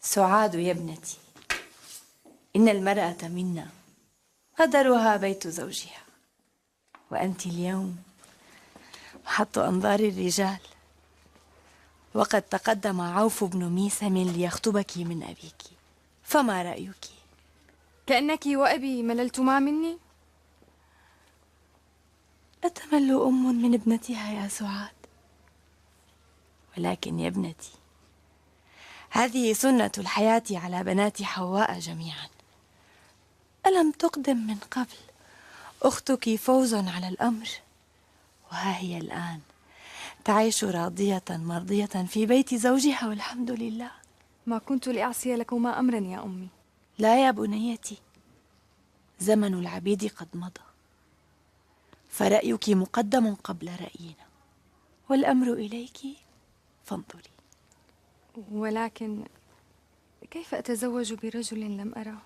سعاد يا ابنتي، إن المرأة منا قدرها بيت زوجها، وأنت اليوم محط أنظار الرجال، وقد تقدم عوف بن ميسم ليخطبك من أبيك، فما رأيك؟ كأنك وأبي مللتما مني؟ أتمل أم من ابنتها يا سعاد؟ ولكن يا ابنتي، هذه سنة الحياة على بنات حواء جميعا. ألم تقدم من قبل أختك فوز على الأمر، وها هي الآن تعيش راضية مرضية في بيت زوجها والحمد لله. ما كنت لأعصي لكما أمرا يا أمي. لا يا بنيتي، زمن العبيد قد مضى، فرأيك مقدم قبل رأينا، والأمر إليك فانظري. ولكن كيف أتزوج برجل لم أره؟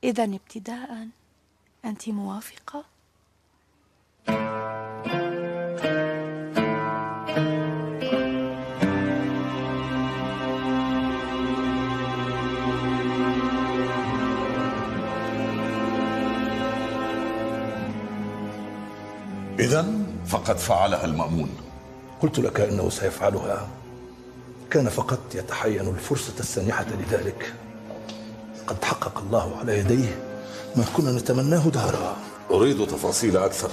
إذا ابتداء أنت موافقة؟ إذن فقد فعلها المأمون. قلت لك إنه سيفعلها، كان فقط يتحين الفرصة السانحة لذلك. قد حقق الله على يديه ما كنا نتمناه دهرا. أريد تفاصيل أكثر.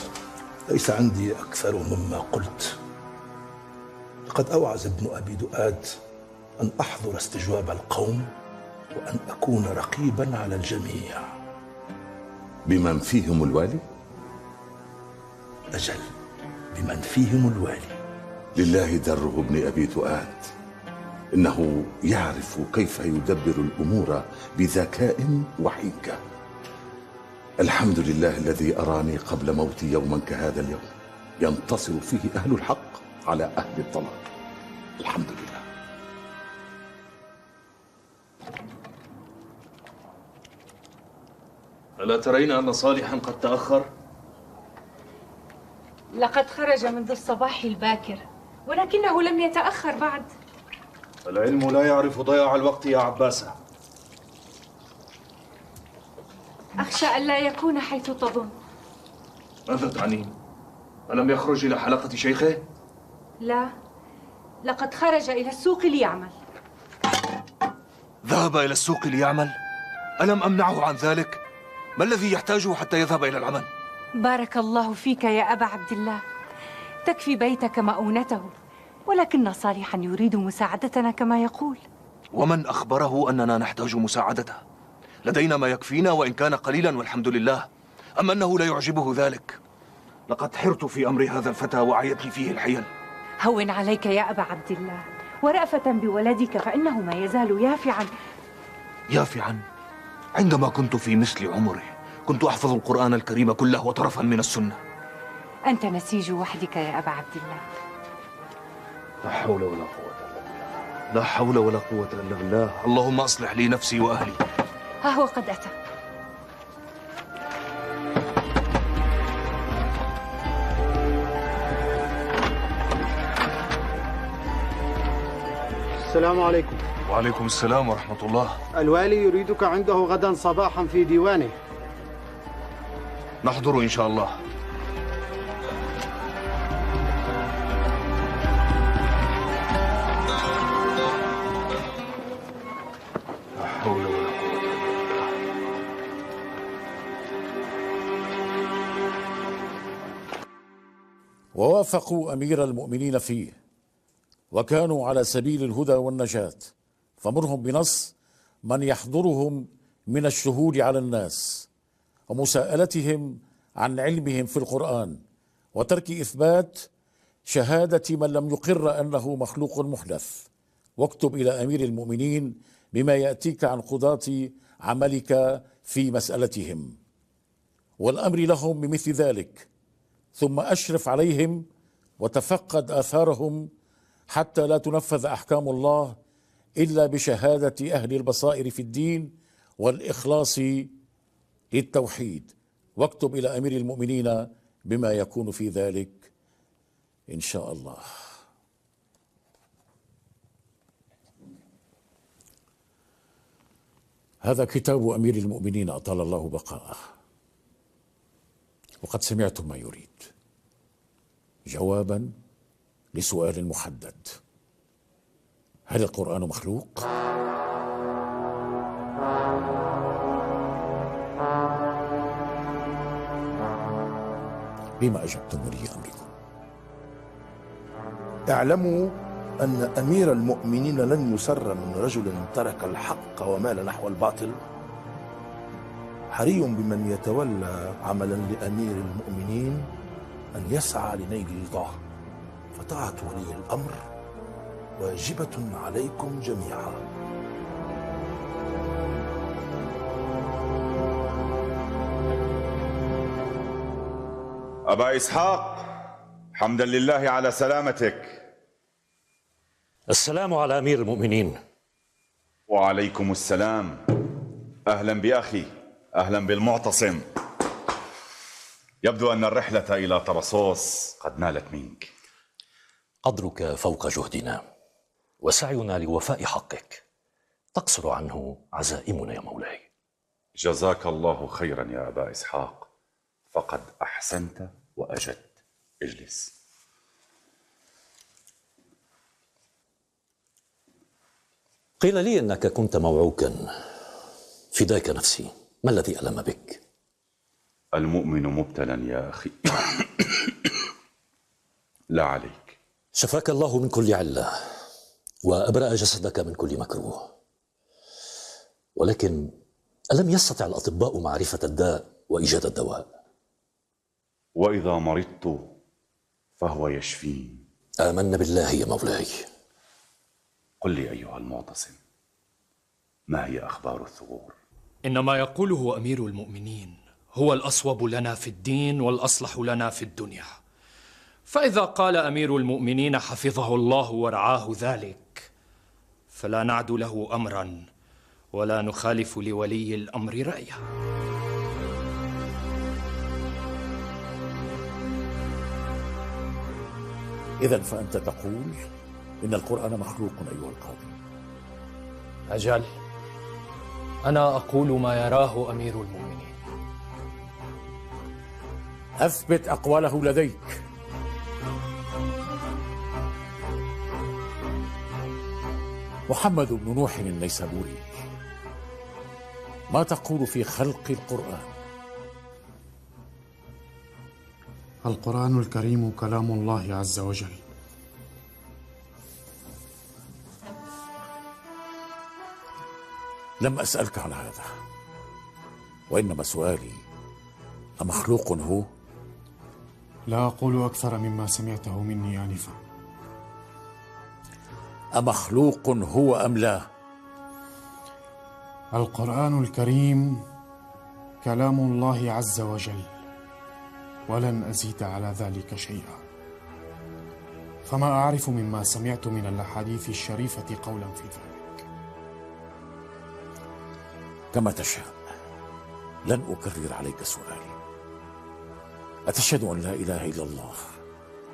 ليس عندي أكثر مما قلت. لقد أوعز ابن أبي دؤاد أن أحضر استجواب القوم، وأن أكون رقيبا على الجميع. بمن فيهم الوالي؟ أجل، بمن فيهم الوالي. لله دره ابن أبي دؤاد، إنه يعرف كيف يدبر الأمور بذكاء وحنكة. الحمد لله الذي أراني قبل موتي يوما كهذا اليوم ينتصر فيه أهل الحق على أهل الضلال. الحمد لله. ألا ترين أن صالحا قد تأخر؟ لقد خرج منذ الصباح الباكر، ولكنه لم يتأخر بعد. العلم لا يعرف ضياع الوقت يا عباسة. أخشى ألا يكون حيث تظن. ماذا تعنين؟ ألم يخرج إلى حلقة شيخه؟ لا، لقد خرج إلى السوق ليعمل. ذهب إلى السوق ليعمل؟ ألم أمنعه عن ذلك؟ ما الذي يحتاجه حتى يذهب إلى العمل؟ بارك الله فيك يا أبا عبد الله، تكفي بيتك مؤونته، ولكن صالحا يريد مساعدتنا كما يقول. ومن أخبره أننا نحتاج مساعدته؟ لدينا ما يكفينا وإن كان قليلا والحمد لله، أما أنه لا يعجبه ذلك. لقد حرت في أمر هذا الفتى وعيتني فيه الحيل. هون عليك يا أبا عبد الله، ورأفة بولدك، فإنه ما يزال يافعا. يافعا؟ عندما كنت في مثل عمره كنت أحفظ القرآن الكريم كله وطرفا من السنة. أنت نسيج وحدك يا أبا عبد الله. لا حول ولا قوة إلا بالله، لا حول ولا قوة إلا بالله. اللهم أصلح لي نفسي وأهلي. ها هو قد أتى. السلام عليكم. وعليكم السلام ورحمة الله. الوالي يريدك عنده غدا صباحا في ديوانه. نحضر إن شاء الله. لا حول ولا قوة إلا بالله. ووافقوا أمير المؤمنين فيه، وكانوا على سبيل الهدى والنجاة، فمرهم بنص من يحضرهم من الشهود على الناس، ومساءلتهم عن علمهم في القرآن، وترك إثبات شهادة من لم يقر أنه مخلوق محدث. واكتب إلى أمير المؤمنين بما يأتيك عن قضاة عملك في مسألتهم، والأمر لهم بمثل ذلك، ثم أشرف عليهم وتفقد آثارهم حتى لا تنفذ أحكام الله إلا بشهادة أهل البصائر في الدين والإخلاص للتوحيد. واكتب إلى أمير المؤمنين بما يكون في ذلك إن شاء الله. هذا كتاب أمير المؤمنين أطال الله بقاءه، وقد سمعتم ما يريد. جوابا لسؤال محدد: هل القرآن مخلوق؟ بما أجبتم ولي أمركم؟ اعلموا أن أمير المؤمنين لن يسر من رجل ترك الحق ومال نحو الباطل. حري بمن يتولى عملا لأمير المؤمنين أن يسعى لنيل رضاه، فطاعة ولي الأمر واجبة عليكم جميعا. أبا إسحاق، حمدا لله على سلامتك. السلام على أمير المؤمنين. وعليكم السلام. أهلا بأخي، أهلا بالمعتصم. يبدو أن الرحلة إلى طرسوس قد نالت منك. قدرك فوق جهدنا، وسعينا لوفاء حقك تقصر عنه عزائمنا يا مولاي. جزاك الله خيرا يا أبا إسحاق، فقد أحسنت وأجدت. اجلس. قيل لي أنك كنت موعوكا، فداك نفسي. ما الذي ألم بك؟ المؤمن مبتلى يا أخي. لا عليك. شفاك الله من كل علة وأبرأ جسدك من كل مكروه، ولكن ألم يستطع الأطباء معرفة الداء وإيجاد الدواء؟ وإذا مرضت فهو يشفين. آمنا بالله يا مولاي. قل لي أيها المعتصم، ما هي أخبار الثغور؟ إن ما يقوله أمير المؤمنين هو الأصوب لنا في الدين والأصلح لنا في الدنيا، فإذا قال أمير المؤمنين حفظه الله ورعاه ذلك فلا نعد له أمرا ولا نخالف لولي الأمر رأيه. إذن فأنت تقول إن القرآن مخلوق أيها القاضي؟ أجل، أنا أقول ما يراه أمير المؤمنين. أثبت أقواله لديك. محمد بن نوح النيسابوري، ما تقول في خلق القرآن؟ القرآن الكريم كلام الله عز وجل. لم أسألك عن هذا، وإنما سؤالي: أمخلوق هو؟ لا أقول أكثر مما سمعته مني آنفا. أمخلوق هو أم لا؟ القرآن الكريم كلام الله عز وجل، ولن أزيد على ذلك شيئا، فما أعرف مما سمعت من الأحاديث الشريفة قولا في ذلك. كما تشاء، لن أكرر عليك سؤالي. أتشهد أن لا إله إلا الله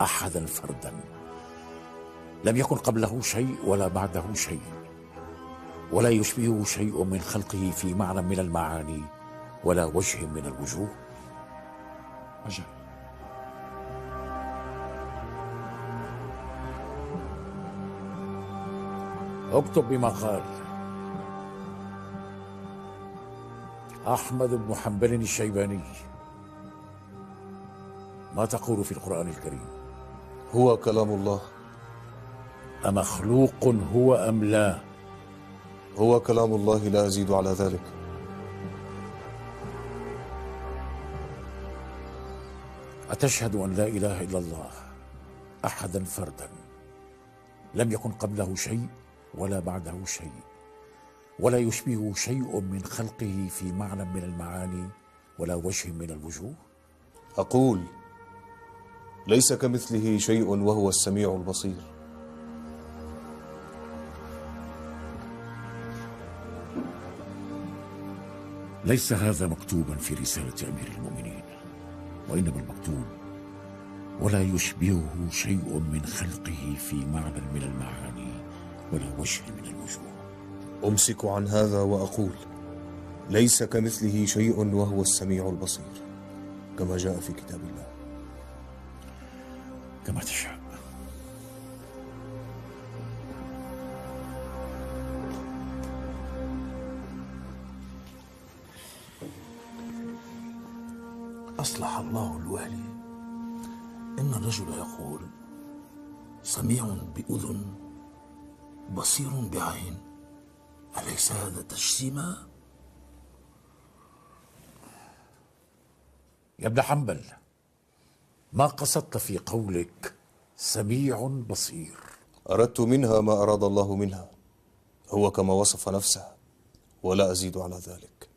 أحدا فردا، لم يكن قبله شيء ولا بعده شيء، ولا يشبهه شيء من خلقه في معنى من المعاني ولا وجه من الوجوه؟ أجل. اكتب بما قال أحمد بن حنبل الشيباني. ما تقول في القرآن الكريم؟ هو كلام الله. أمخلوق هو أم لا؟ هو كلام الله، لا أزيد على ذلك. أتشهد أن لا إله إلا الله أحدا فردا، لم يكن قبله شيء ولا بعده شيء، ولا يشبهه شيء من خلقه في معنى من المعاني ولا وجه من الوجوه؟ أقول ليس كمثله شيء وهو السميع البصير. ليس هذا مكتوبا في رسالة أمير المؤمنين، وإنما المكتوب: ولا يشبهه شيء من خلقه في معنى من المعاني ولا وجه من الوجوه. أمسك عن هذا وأقول ليس كمثله شيء وهو السميع البصير، كما جاء في كتاب الله. كما تشاء. أصلح الله الوالي، إن الرجل يقول سميع بأذن بصير بعين، أليس هذا تجسيما؟ يا ابن حنبل، ما قصدت في قولك سميع بصير؟ أردت منها ما أراد الله منها، هو كما وصف نفسه ولا أزيد على ذلك.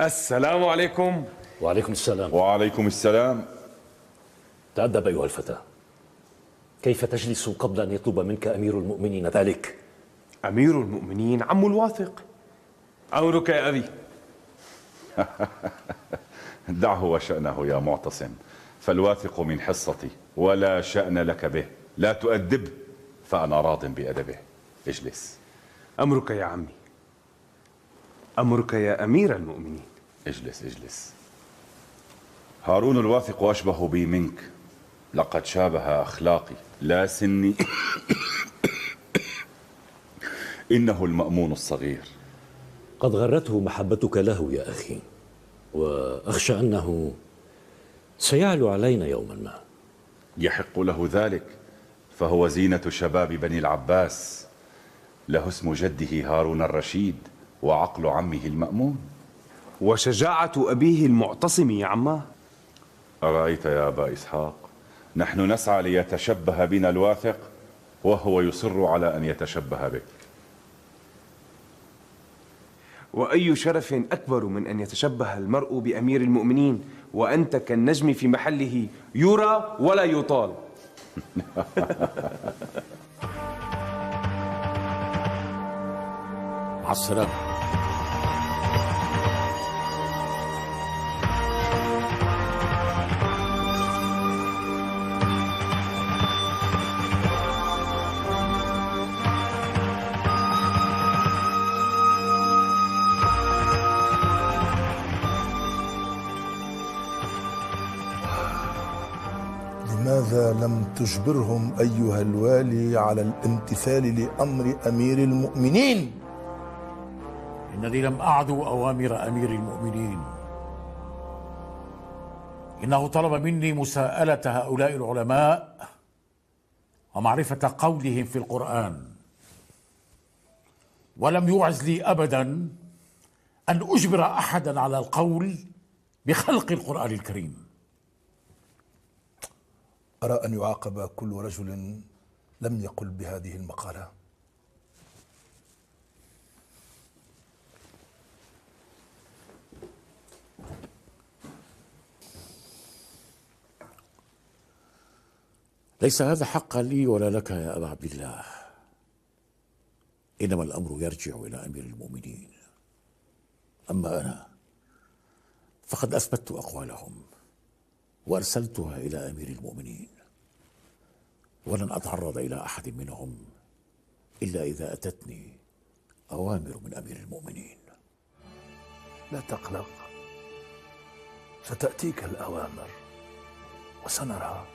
السلام عليكم. وعليكم السلام. وعليكم السلام. تأدب أيها الفتى، كيف تجلس قبل أن يطلب منك أمير المؤمنين ذلك؟ أمير المؤمنين عم الواثق. أمرك يا أبي. دعه وشأنه يا معتصم، فالواثق من حصتي ولا شأن لك به. لا تؤدبه فأنا راض بأدبه. اجلس. أمرك يا عمي. أمرك يا أمير المؤمنين. اجلس اجلس. هارون الواثق أشبه بي منك، لقد شابه أخلاقي لا سني. إنه المأمون الصغير. قد غرته محبتك له يا أخي، وأخشى أنه سيعلو علينا يوما ما. يحق له ذلك، فهو زينة شباب بني العباس، له اسم جده هارون الرشيد وعقل عمه المأمون، وشجاعة أبيه المعتصم يا عماه. أرأيت يا أبا إسحاق، نحن نسعى ليتشبه بنا الواثق وهو يصر على أن يتشبه بك. وأي شرف أكبر من أن يتشبه المرء بأمير المؤمنين وأنت كالنجم في محله يرى ولا يطال. مع السلامة. لماذا لم تجبرهم أيها الوالي على الامتثال لأمر أمير المؤمنين؟ إنني لم أعدو أوامر أمير المؤمنين، إنه طلب مني مساءلة هؤلاء العلماء ومعرفة قولهم في القرآن، ولم يوعز لي أبدا أن أجبر أحدا على القول بخلق القرآن الكريم. أرى أن يعاقب كل رجل لم يقل بهذه المقالة. ليس هذا حقا لي ولا لك يا أبا عبد الله، إنما الأمر يرجع إلى أمير المؤمنين. أما أنا فقد أثبتت أقوالهم وأرسلتها إلى أمير المؤمنين، ولن أتعرض إلى أحد منهم إلا إذا أتتني أوامر من أمير المؤمنين. لا تقلق، ستأتيك الأوامر وسنرى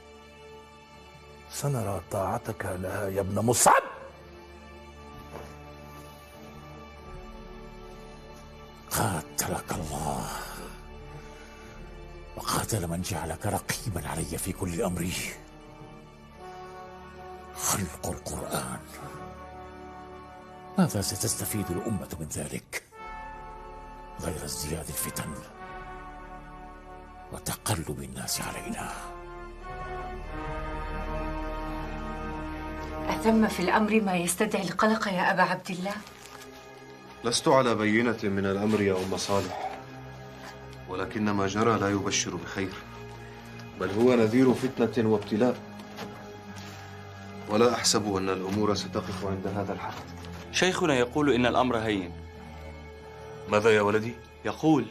طاعتك لها يا ابن مصعب. قاتلك الله وقاتل من جعلك رقيبا علي في كل أمري. خلق القرآن، ماذا ستستفيد الأمة من ذلك غير ازدياد الفتن وتقلب الناس علينا؟ أتم في الأمر ما يستدعي القلق يا أبا عبد الله؟ لست على بينة من الأمر يا أم صالح، ولكن ما جرى لا يبشر بخير، بل هو نذير فتنة وابتلاء، ولا أحسب أن الأمور ستقف عند هذا الحد. شيخنا يقول إن الأمر هين. ماذا يا ولدي؟ يقول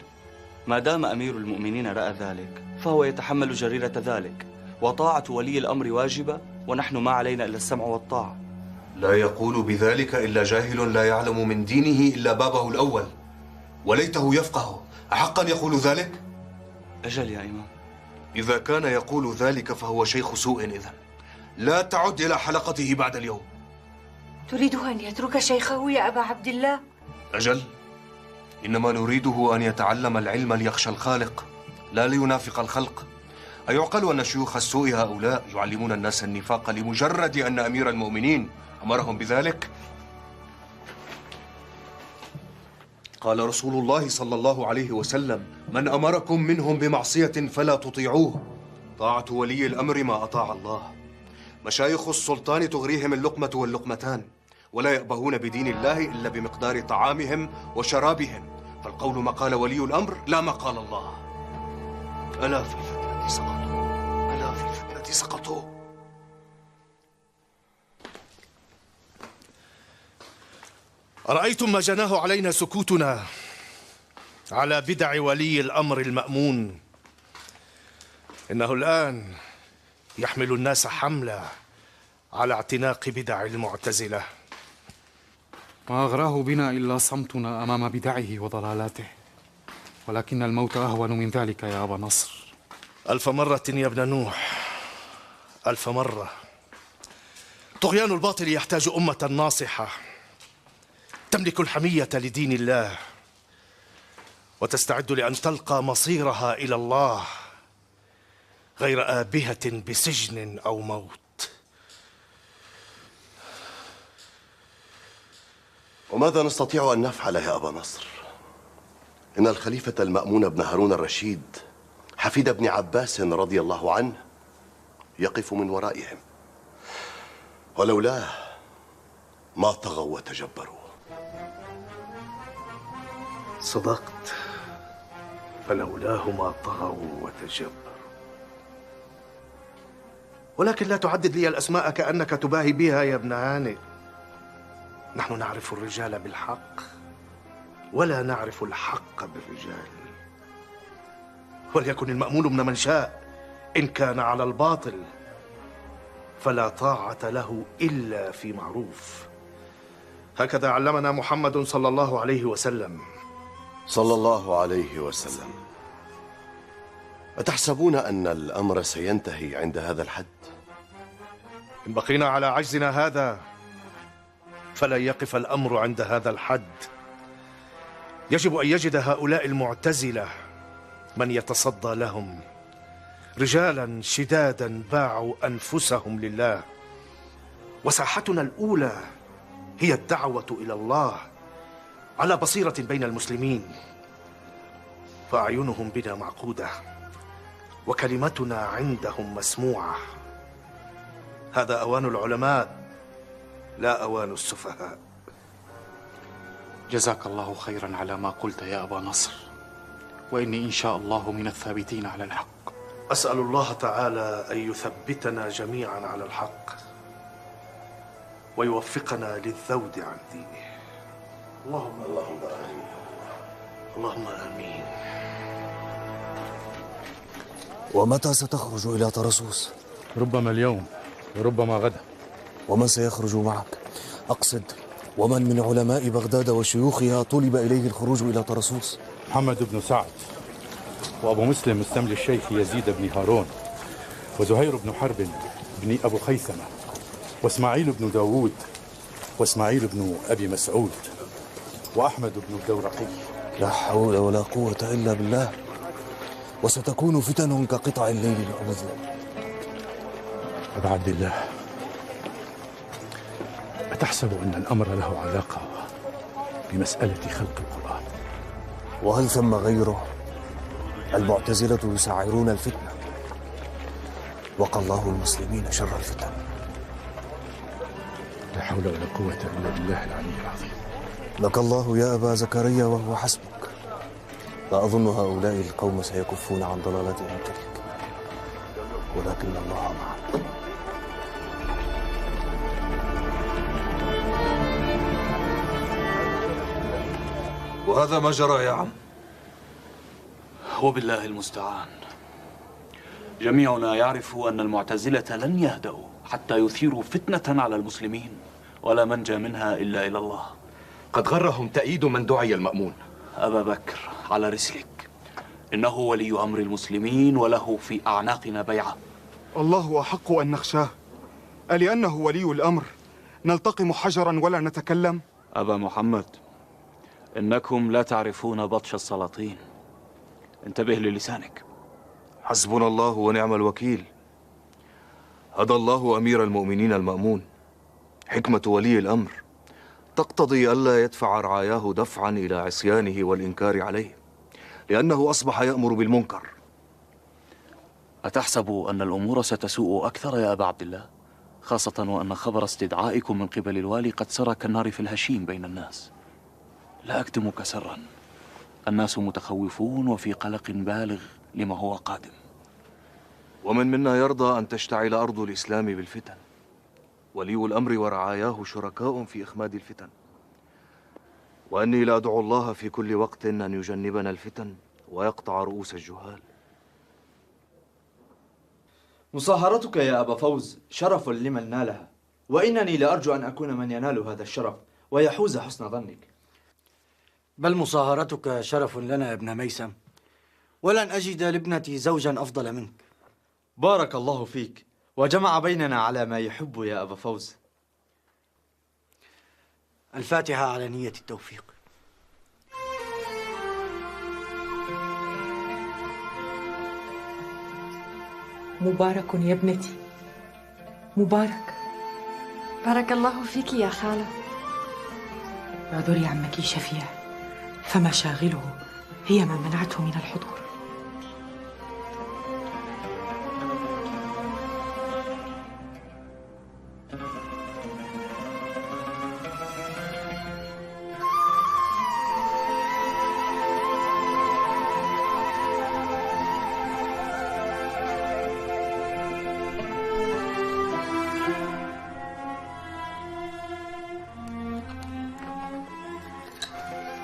ما دام أمير المؤمنين رأى ذلك فهو يتحمل جريرة ذلك، وطاعة ولي الأمر واجبة، ونحن ما علينا إلا السمع والطاعة. لا يقول بذلك إلا جاهل لا يعلم من دينه إلا بابه الأول، وليته يفقه. أحقا يقول ذلك؟ أجل يا إمام. إذا كان يقول ذلك فهو شيخ سوء إذن. لا تعد إلى حلقته بعد اليوم. تريده أن يترك شيخه يا أبا عبد الله؟ أجل، إنما نريده أن يتعلم العلم ليخشى الخالق لا لينافق الخلق. أيعقل أن شيوخ السوء هؤلاء يعلمون الناس النفاق لمجرد أن أمير المؤمنين أمرهم بذلك؟ قال رسول الله صلى الله عليه وسلم: من أمركم منهم بمعصية فلا تطيعوه. طاعة ولي الأمر ما أطاع الله. مشايخ السلطان تغريهم اللقمة واللقمتان، ولا يأبهون بدين الله إلا بمقدار طعامهم وشرابهم، فالقول ما قال ولي الأمر لا ما قال الله. ألا في الفتنة سقطوا، ألا في الفتنة سقطوا. أرأيتم ما جناه علينا سكوتنا على بدع ولي الأمر المأمون؟ إنه الآن يحمل الناس حملة على اعتناق بدع المعتزلة. ما أغراه بنا إلا صمتنا أمام بدعه وضلالاته، ولكن الموت أهون من ذلك يا أبا نصر. ألف مرة يا ابن نوح، ألف مرة. طغيان الباطل يحتاج أمة ناصحة تملك الحمية لدين الله وتستعد لأن تلقى مصيرها إلى الله غير آبهة بسجن أو موت. وماذا نستطيع أن نفعل يا أبا نصر؟ إن الخليفة المأمون بن هارون الرشيد حفيد ابن عباس رضي الله عنه يقف من ورائهم، ولولاه ما طغوا وتجبروا. صدقت، فلولاه ما طغوا وتجبروا. ولكن لا تعدد لي الأسماء كأنك تباهي بها يا ابن هانئ. نحن نعرف الرجال بالحق ولا نعرف الحق بالرجال. وليكن المأمون ابن من شاء، إن كان على الباطل فلا طاعة له إلا في معروف. هكذا علمنا محمد صلى الله عليه وسلم. صلى الله عليه وسلم. أتحسبون أن الأمر سينتهي عند هذا الحد؟ إن بقينا على عجزنا هذا فلن يقف الأمر عند هذا الحد. يجب أن يجد هؤلاء المعتزلة من يتصدى لهم، رجالا شدادا باعوا أنفسهم لله. وساحتنا الأولى هي الدعوة إلى الله على بصيرة بين المسلمين، فأعينهم بنا معقودة وكلمتنا عندهم مسموعة. هذا أوان العلماء لا أوان السفهاء. جزاك الله خيرا على ما قلت يا أبا نصر، وإني إن شاء الله من الثابتين على الحق. أسأل الله تعالى أن يثبتنا جميعا على الحق ويوفقنا للذود عن دينه. اللهم آمين. اللهم آمين. ومتى ستخرج إلى طرسوس؟ ربما اليوم وربما غدا. ومن سيخرج معك؟ أقصد ومن من علماء بغداد وشيوخها طلب إليه الخروج إلى طرسوس؟ محمد بن سعد، وأبو مسلم مستملي الشيخ يزيد بن هارون، وزهير بن حرب بن أبو خيثمة، وإسماعيل بن داود، وإسماعيل بن أبي مسعود، وأحمد بن الدورقي. لا حول ولا قوة إلا بالله. وستكون فتن كقطع الليل المظلم. أبا عبد الله، أتحسب أن الأمر له علاقة بمسألة خلق القرآن؟ وهل ثم غيره؟ المعتزلة يسعرون الفتنة، وقى الله المسلمين شر الفتن. لا حول ولا قوة إلا بالله العلي العظيم. لك الله يا أبا زكريا وهو حسبك. لا أظن هؤلاء القوم سيكفون عن ضلالتهم تلك، ولكن الله معك. وهذا ما جرى يا عم. وبالله المستعان. جميعنا يعرف أن المعتزلة لن يهدأوا حتى يثيروا فتنة على المسلمين، ولا منجى منها إلا إلى الله. قد غرهم تأييد من دعي المأمون. أبا بكر، على رسلك، إنه ولي أمر المسلمين وله في أعناقنا بيعة. الله أحق أن نخشاه، ألأنه ولي الأمر نلتقم حجرا ولا نتكلم؟ أبا محمد، إنكم لا تعرفون بطش السلاطين، انتبه للسانك. حسبنا الله ونعم الوكيل. هدى الله أمير المؤمنين المأمون. حكمة ولي الأمر تقتضي ألا يدفع رعاياه دفعا إلى عصيانه والإنكار عليه، لأنه أصبح يأمر بالمنكر. أتحسب أن الأمور ستسوء أكثر يا أبا عبد الله؟ خاصة وأن خبر استدعائكم من قبل الوالي قد سرى كالنار في الهشيم بين الناس. لا أكتمك سرا، الناس متخوفون وفي قلق بالغ لما هو قادم. ومن منا يرضى أن تشتعل أرض الإسلام بالفتن؟ ولي الأمر ورعاياه شركاء في إخماد الفتن، وأني لا أدعو الله في كل وقت أن يجنبنا الفتن ويقطع رؤوس الجهال. مصاهرتك يا أبا فوز شرف لمن نالها، وإنني لأرجو أن أكون من ينال هذا الشرف ويحوز حسن ظنك. بل مصاهرتك شرف لنا يا ابن ميسم، ولن أجد لابنتي زوجا أفضل منك. بارك الله فيك وجمع بيننا على ما يحب يا أبا فوز. الفاتحة على نية التوفيق. مبارك يا ابنتي، مبارك. بارك الله فيك يا خالة. اعذري عمك شفيع، فمشاغله هي ما منعته من الحضور.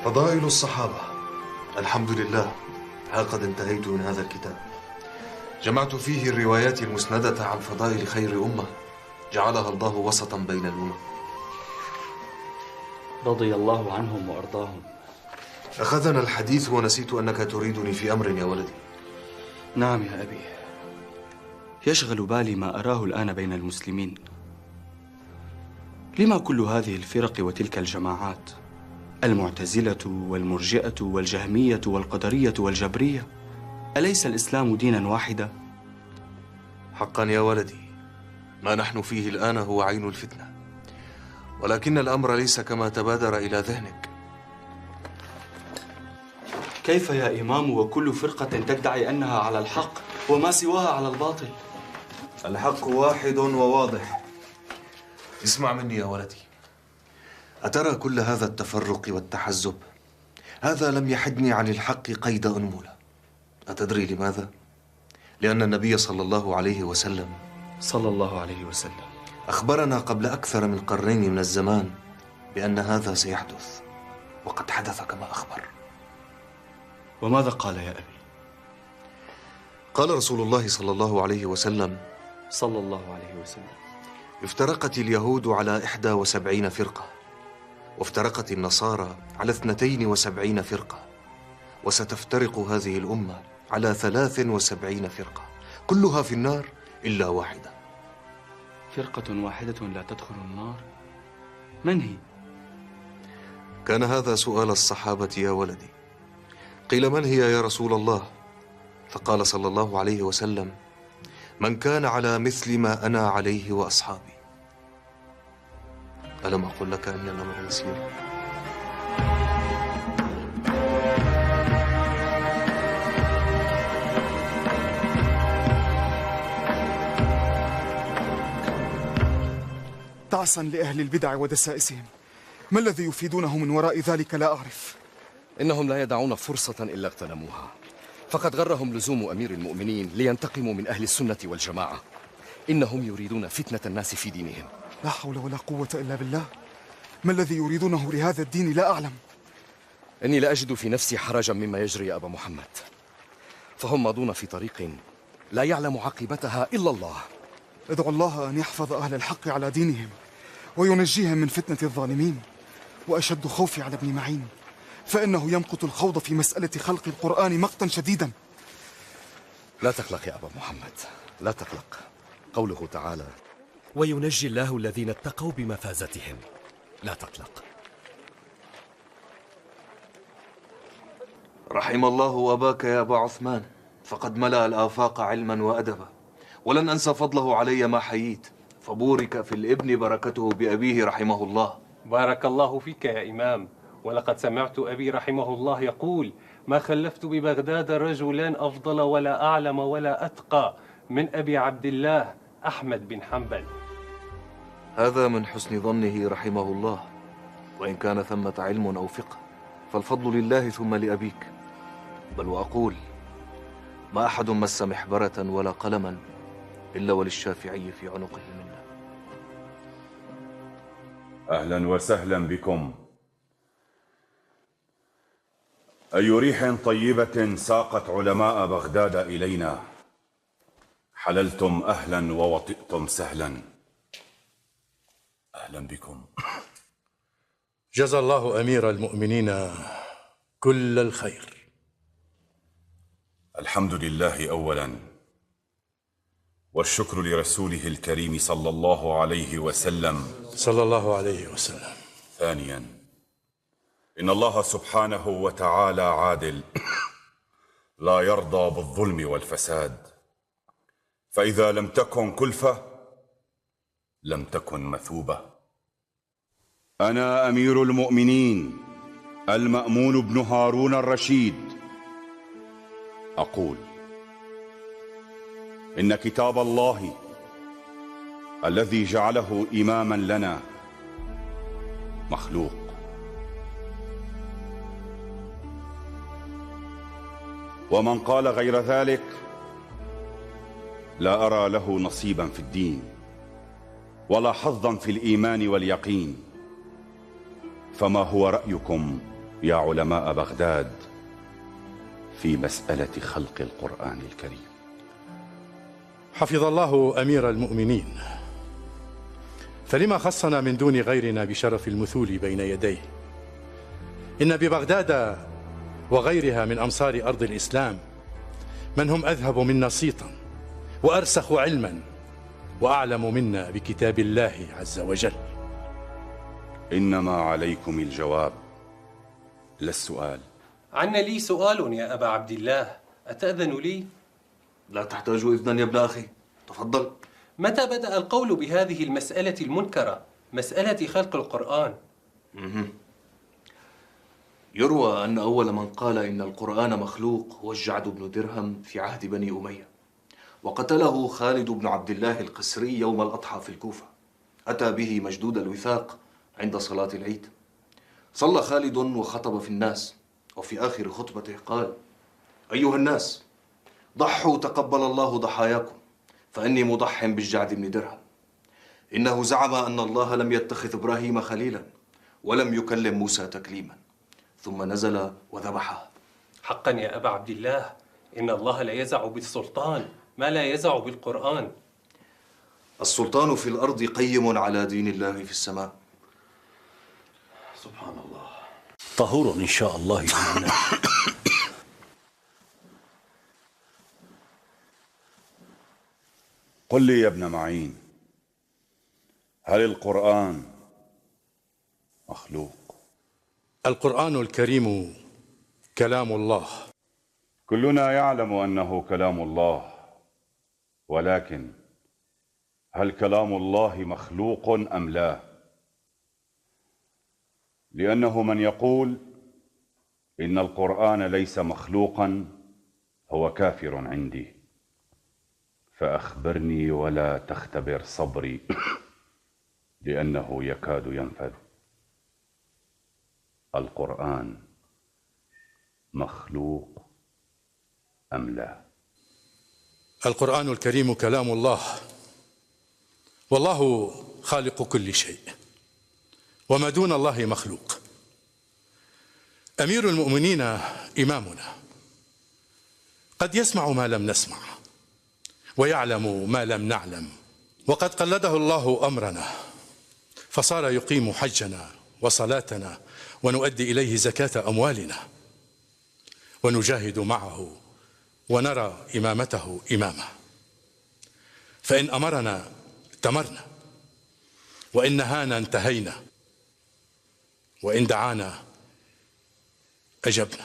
فضائل الصحابة. الحمد لله، ها قد انتهيت من هذا الكتاب. جمعت فيه الروايات المسندة عن فضائل خير أمة جعلها الله وسطا بين الأمم. رضي الله عنهم وأرضاهم. أخذنا الحديث ونسيت أنك تريدني في أمر يا ولدي. نعم يا أبي، يشغل بالي ما أراه الآن بين المسلمين. لما كل هذه الفرق وتلك الجماعات؟ المعتزلة والمرجئة والجهمية والقدرية والجبرية، أليس الإسلام دينا واحدا؟ حقا يا ولدي، ما نحن فيه الآن هو عين الفتنة، ولكن الأمر ليس كما تبادر إلى ذهنك. كيف يا إمام وكل فرقة تدعي أنها على الحق وما سواها على الباطل؟ الحق واحد وواضح. اسمع مني يا ولدي، أترى كل هذا التفرق والتحزب؟ هذا لم يحدني عن الحق قيد أنملة. أتدري لماذا؟ لأن النبي صلى الله عليه وسلم أخبرنا قبل أكثر من قرنين من الزمان بأن هذا سيحدث، وقد حدث كما أخبر. وماذا قال يا أبي؟ قال رسول الله صلى الله عليه وسلم افترقت اليهود على 71 فرقة، وافترقت النصارى على 72 فرقة، وستفترق هذه الأمة على 73 فرقة، كلها في النار إلا واحدة. فرقة واحدة لا تدخل النار؟ من هي؟ كان هذا سؤال الصحابة يا ولدي. قيل من هي يا رسول الله؟ فقال صلى الله عليه وسلم من كان على مثل ما أنا عليه وأصحابي. ألم أقل لك أن الأمر يسير؟ تعسا لأهل البدع ودسائسهم، ما الذي يفيدونه من وراء ذلك لا أعرف. إنهم لا يدعون فرصة إلا اغتنموها، فقد غرهم لزوم أمير المؤمنين لينتقموا من أهل السنة والجماعة. إنهم يريدون فتنة الناس في دينهم. لا حول ولا قوة إلا بالله. ما الذي يريدونه لهذا الدين لا أعلم. إني لا أجد في نفسي حرجا مما يجري يا أبا محمد، فهم ماضون في طريق لا يعلم عاقبتها إلا الله. ادعو الله أن يحفظ أهل الحق على دينهم وينجيهم من فتنة الظالمين. وأشد خوفي على ابن معين، فإنه يمقت الخوض في مسألة خلق القرآن مقتا شديدا. لا تقلق يا أبا محمد، لا تقلق. قوله تعالى: وينجي الله الذين اتقوا بمفازتهم. لا تقلق. رحم الله أباك يا أبا عثمان، فقد ملأ الآفاق علما وأدبا، ولن أنسى فضله علي ما حييت، فبورك في الابن بركته بأبيه رحمه الله. بارك الله فيك يا إمام، ولقد سمعت أبي رحمه الله يقول: ما خلفت ببغداد رجلا أفضل ولا أعلم ولا أتقى من أبي عبد الله أحمد بن حنبل. هذا من حسن ظنه رحمه الله، وإن كان ثمة علم أو فقه فالفضل لله ثم لأبيك. بل وأقول: ما أحد مس محبرة ولا قلما إلا وللشافعي في عنقه منه. أهلا وسهلا بكم. أي ريح طيبة ساقت علماء بغداد إلينا. حللتم أهلا ووطئتم سهلا. أهلا بكم. جزى الله أمير المؤمنين كل الخير. الحمد لله أولا، والشكر لرسوله الكريم صلى الله عليه وسلم. صلى الله عليه وسلم. ثانيا، إن الله سبحانه وتعالى عادل لا يرضى بالظلم والفساد، فإذا لم تكن كلفة لم تكن مثوبة. أنا أمير المؤمنين المأمون بن هارون الرشيد أقول: إن كتاب الله الذي جعله إماما لنا مخلوق، ومن قال غير ذلك لا أرى له نصيبا في الدين ولا حظا في الإيمان واليقين. فما هو رأيكم يا علماء بغداد في مسألة خلق القرآن الكريم؟ حفظ الله أمير المؤمنين، فلما خصنا من دون غيرنا بشرف المثول بين يديه؟ إن ببغداد وغيرها من أمصار أرض الإسلام من هم أذهب منا صيتا وأرسخ علما وأعلم منا بكتاب الله عز وجل. إنما عليكم الجواب لا السؤال. عنا لي سؤال يا أبا عبد الله، أتأذن لي؟ لا تحتاج إذنا يا ابن أخي، تفضل. متى بدأ القول بهذه المسألة المنكرة، مسألة خلق القرآن؟ يروى أن أول من قال إن القرآن مخلوق هو الجعد بن درهم في عهد بني أمية، وقتله خالد بن عبد الله القسري يوم الأضحى في الكوفة. أتى به مشدود الوثاق عند صلاة العيد. صلى خالد وخطب في الناس، وفي آخر خطبته قال: أيها الناس، ضحوا تقبل الله ضحاياكم، فإني مضح بالجعد بن درهم. إنه زعم أن الله لم يتخذ إبراهيم خليلا ولم يكلم موسى تكليما، ثم نزل وذبحه. حقا يا أبا عبد الله، إن الله لا يزع بالسلطان ما لا يزع بالقرآن. السلطان في الأرض قيم على دين الله في السماء. سبحان الله. طهور إن شاء الله. قل لي يا ابن معين، هل القرآن مخلوق؟ القرآن الكريم كلام الله. كلنا يعلم أنه كلام الله، ولكن هل كلام الله مخلوق أم لا؟ لأنه من يقول إن القرآن ليس مخلوقا هو كافر عندي، فأخبرني ولا تختبر صبري لأنه يكاد ينفذ. القرآن مخلوق أم لا؟ القرآن الكريم كلام الله، والله خالق كل شيء، وما دون الله مخلوق. أمير المؤمنين إمامنا قد يسمع ما لم نسمع، ويعلم ما لم نعلم، وقد قلده الله أمرنا فصار يقيم حجنا وصلاتنا ونؤدي إليه زكاة أموالنا ونجاهد معه ونرى إمامته إمامه. فإن أمرنا ائتمرنا، وإن نهانا انتهينا، وإن دعانا أجبنا.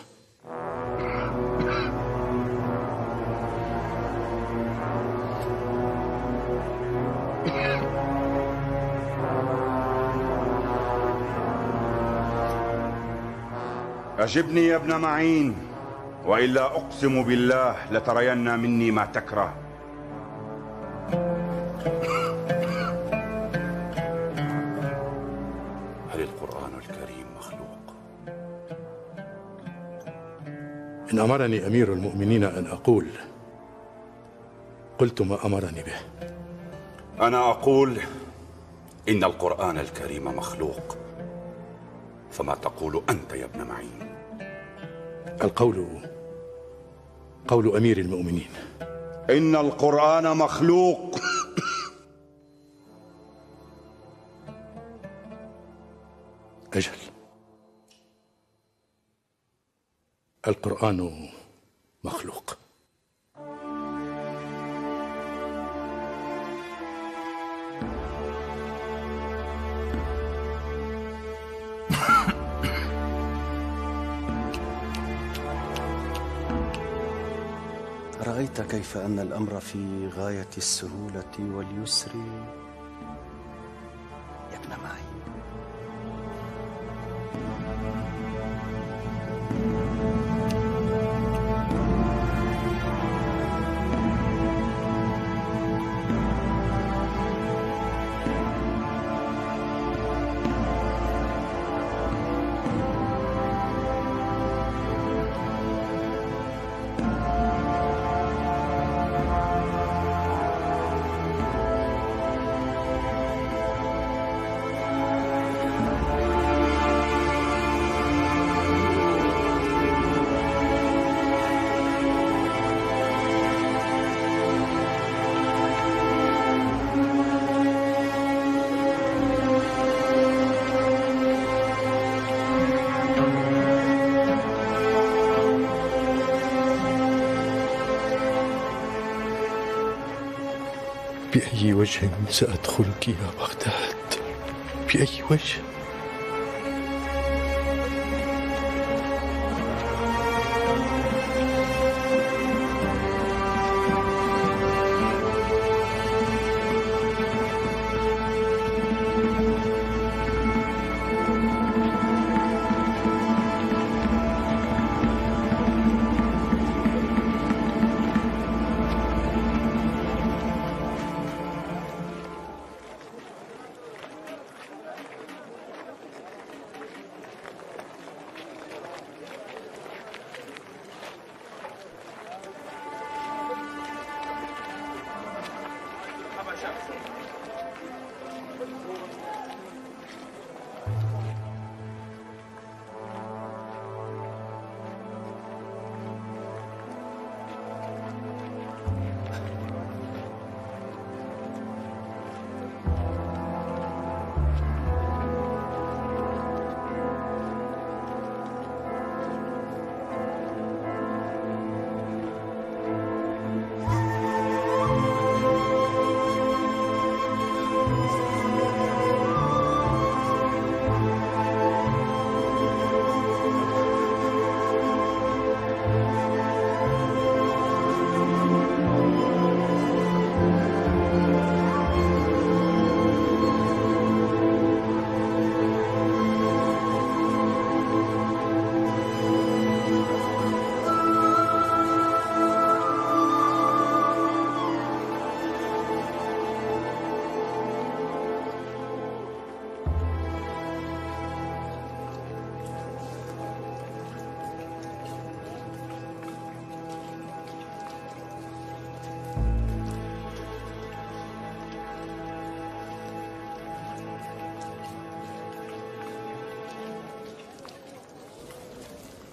أجبني يا ابن معين، وإلا أقسم بالله لترين مني ما تكره. هل القرآن الكريم مخلوق؟ إن أمرني أمير المؤمنين أن أقول قلت ما أمرني به. أنا أقول إن القرآن الكريم مخلوق، فما تقول أنت يا ابن معين؟ القول قول أمير المؤمنين. إن القرآن مخلوق. أجل، القرآن مخلوق. رأيت كيف أن الأمر في غاية السهولة واليسر يا ابن معين؟ بأي وجه سأدخلك يا بغداد؟ بأي وجه؟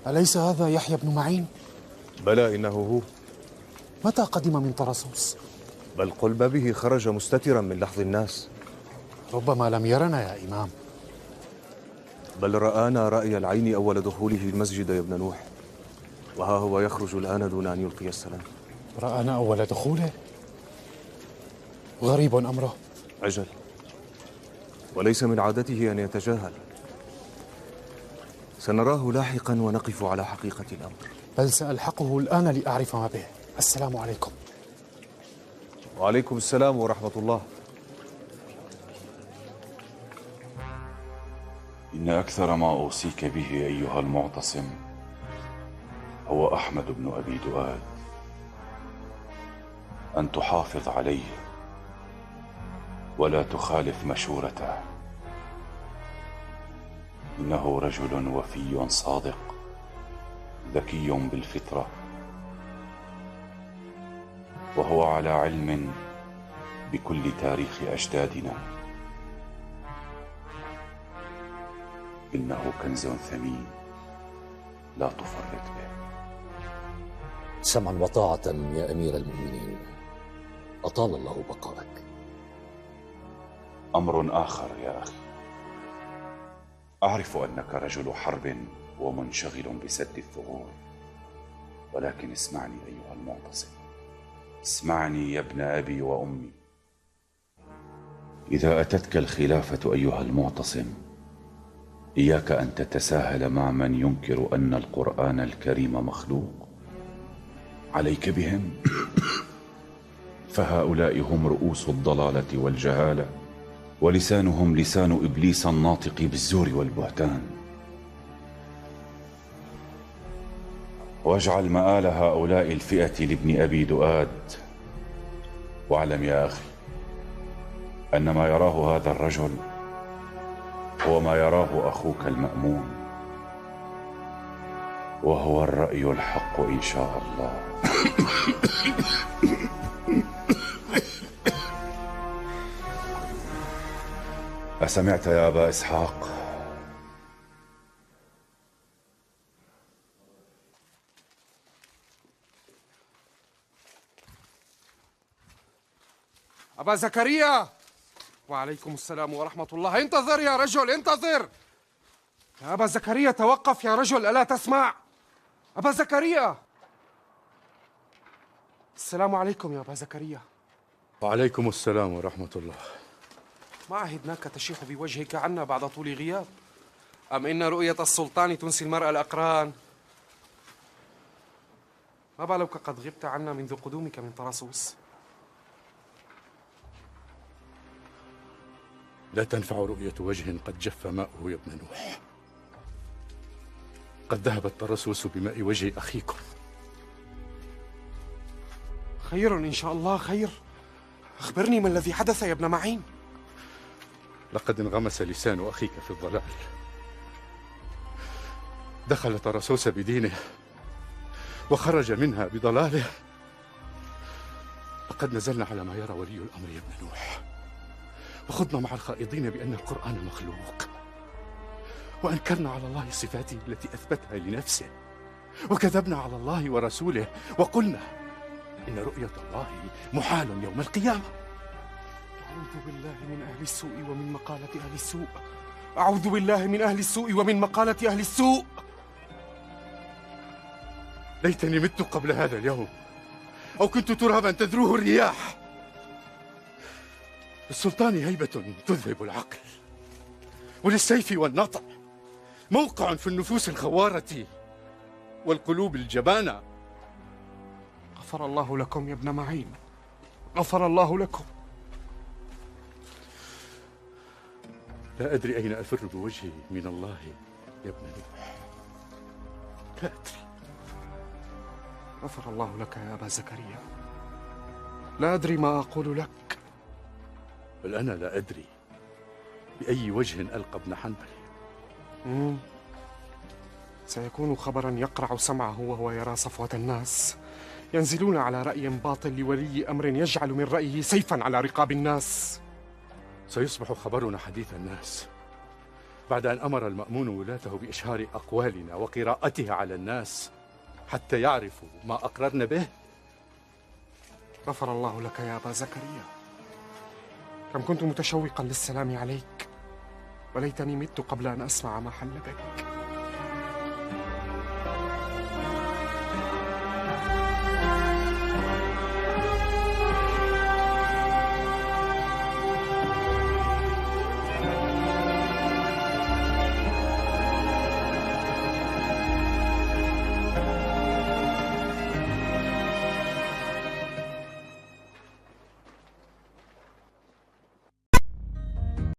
أليس هذا يحيى بن معين؟ بلى إنه هو. متى قدم من طرسوس؟ بل قل به خرج مستترا من لحظ الناس. ربما لم يرنا يا إمام. بل رآنا رأي العين أول دخوله المسجد يا ابن نوح، وها هو يخرج الآن دون أن يلقي السلام. رآنا أول دخوله؟ غريب أمره. أجل، وليس من عادته أن يتجاهل. سنراه لاحقا ونقف على حقيقة الأمر. بل سألحقه الآن لأعرف ما به. السلام عليكم. وعليكم السلام ورحمة الله. إن أكثر ما أوصيك به أيها المعتصم هو أحمد بن أبي دؤاد، أن تحافظ عليه ولا تخالف مشورته. إنه رجل وفي صادق ذكي بالفطرة، وهو على علم بكل تاريخ أجدادنا. إنه كنز ثمين لا تفرط به. سمعا وطاعة يا أمير المؤمنين، أطال الله بقاءك. أمر آخر يا أخي، أعرف أنك رجل حرب ومنشغل بسد الثغور، ولكن اسمعني أيها المعتصم، اسمعني يا ابن أبي وأمي. إذا أتتك الخلافة أيها المعتصم، إياك أن تتساهل مع من ينكر أن القرآن الكريم مخلوق. عليك بهم، فهؤلاء هم رؤوس الضلالة والجهالة، ولسانهم لسان إبليس الناطق بالزور والبهتان. واجعل مآل هؤلاء الفئة لابن أبي دؤاد، واعلم يا أخي أن ما يراه هذا الرجل هو ما يراه أخوك المأمون، وهو الرأي الحق إن شاء الله. أسمعت يا أبا إسحاق؟ أبا زكريا! وعليكم السلام ورحمة الله. انتظر يا رجل، انتظر يا أبا زكريا. توقف يا رجل، ألا تسمع؟ أبا زكريا! السلام عليكم يا أبا زكريا. وعليكم السلام ورحمة الله. ما عهدناك تشيح بوجهك عنا بعد طول غياب؟ أم إن رؤية السلطان تنسي المرء الأقران؟ ما بالك قد غبت عنا منذ قدومك من طراسوس؟ لا تنفع رؤية وجه قد جف ماؤه يا ابن نوح. قد ذهب الترسوس بماء وجه أخيكم. خير إن شاء الله، خير. أخبرني ما الذي حدث يا ابن معين. لقد انغمس لسان أخيك في الضلال. دخل ترسوس بدينه وخرج منها بضلاله. لقد نزلنا على ما يرى ولي الأمر يا ابن نوح، وخضنا مع الخائضين بأن القرآن مخلوق، وأنكرنا على الله صفاته التي أثبتها لنفسه، وكذبنا على الله ورسوله، وقلنا إن رؤية الله محال يوم القيامة. أعوذ بالله من أهل السوء ومن مقالة أهل السوء. أعوذ بالله من أهل السوء ومن مقالة أهل السوء. ليتني مت قبل هذا اليوم، أو كنت ترابا تذروه الرياح. للسلطان هيبة تذهب العقل، وللسيف والنطع موقع في النفوس الخوارة والقلوب الجبانة. غفر الله لكم يا ابن معين، غفر الله لكم. لا أدري أين أفر بوجهي من الله يا ابن نوح، لا أدري. غفر الله لك يا أبا زكريا. لا أدري ما أقول لك. بل أنا لا أدري بأي وجه ألقى ابن حنبل. سيكون خبرا يقرع سمعه وهو يرى صفوة الناس ينزلون على رأي باطل لولي أمر يجعل من رأيه سيفا على رقاب الناس. سيصبح خبرنا حديث الناس بعد أن أمر المأمون ولاته بإشهار أقوالنا وقراءتها على الناس حتى يعرفوا ما أقررنا به. غفر الله لك يا أبا زكريا. كم كنت متشوقا للسلام عليك، وليتني مت قبل أن أسمع ما حل بك.